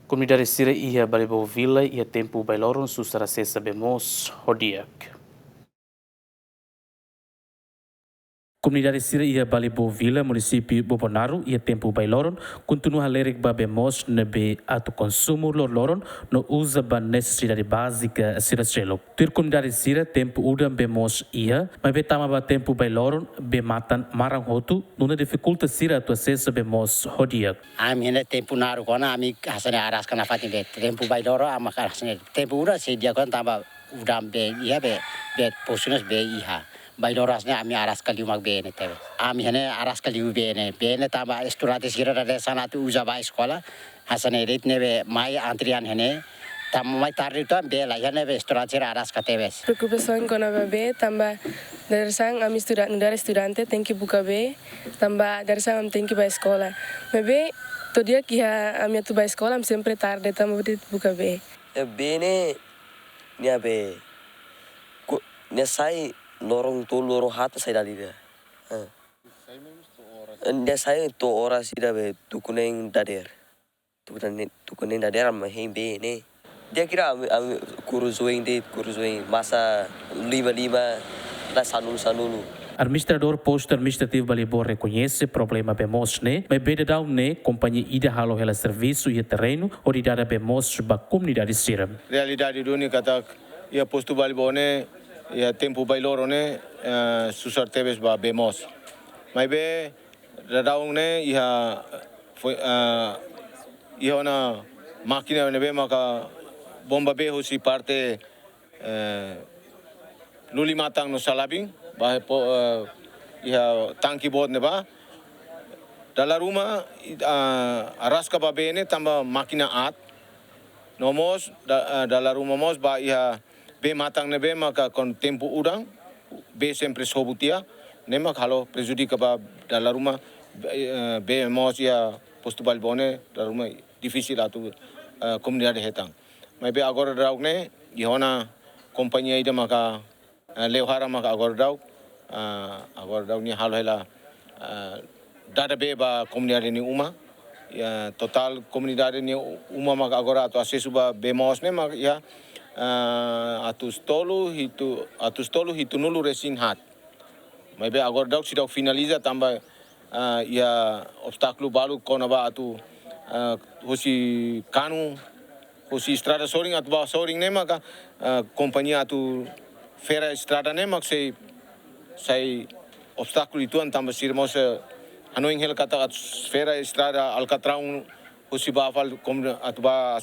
Comunidade Sira ia Balibou Vila ia tempo bailoron susara sesa bemos hodiak. Comunidade Sira ia Balibou Vila, município Bobonaru, ia tempo bailoron, continua a ler babemos nebe ato consumo loron no usa ba necessidade básica Sira Selo. Ter comunidade Sira tempo udam bemos ia, mas betama ba tempo bailoron be matan marang hotu, nuna dificulta Sira tu acesso bemos hodiak. Ami hene tempo naru kona ami hasane aras kana fatin be tempo bailoro ama hasane tempo ura se dia kon tamba udam be ia be posunas be iha. Bailorasnya ami aras kali umak bene tebe. Ami hene aras kali bene tamba esturate sira da sana tu uza ba sekolah hasane rit nebe mai antrian hene tam mai tarri tu be la hene be esturate sira aras katebes. Preocupação com a bebê tamba dari sang ami estudante tem que buka be tamba dari sang ami tem que ba escola. Bebê todo dia que ami tu ba escola ami sempre tarde tamba buka be. Bene nia be nia sai lorong hata saya dali dia. Dia saya to ora sida be tukuneng dader. Tukuneng dader am hei be ne. Dia kira am kuruzoing masa 55 da sanulu. Administrador posto administrativo Balibor reconhece problema bemos né, mas bede dá né companhia ida halo hela serviço e terreno oridada bemos ba comunidade Sira. Realidade dunia kata ia posto Balibor né ia tempo bailoro ne susar tebes ba bemos. Mai be radaung ne ia foi ia na máquina ne be maka bomba be hosi parte luli matang no salabing ba ia tangki bod ne ba dalam rumah aras ka ba be ne tamba máquina at nomos dalam rumah mos ba ia be matang ne be maka kon tempo udang be sempre sobutia ne mak halo prejudica ba dalam rumah be mos ya posto balbone dalam rumah difícil atu comunidade hetang mai be agora draug ne ihona companhia ida maka leuhara maka agora draug ni halo hela dada be ba comunidade ni uma ya total comunidade ni uma maka agora atu acesso ba be mos ne maka ya atus tolu hitu nulu resin hat. Mai be agora dauk sidau finaliza tamba ia obstáculo balu kona ba atu hosi kanu hosi estrada soring atu ba soring ne maka companhia atu fera estrada ne mak sei obstáculo itu tamba sirmos anoing hel kata atu fera estrada alcatrão hosi ba fal atu ba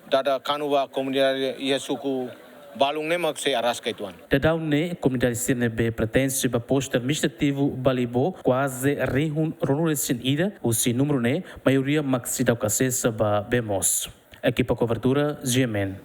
dada kanuwa comunidade ia suku balung ne mak se aras kaituan. Dadau ne comunidade CNB pertence ba posto administrativo Balibo quase rehun ronuresin ida o si número ne maioria mak sidau kasesa ba bemos. Equipa cobertura GMN.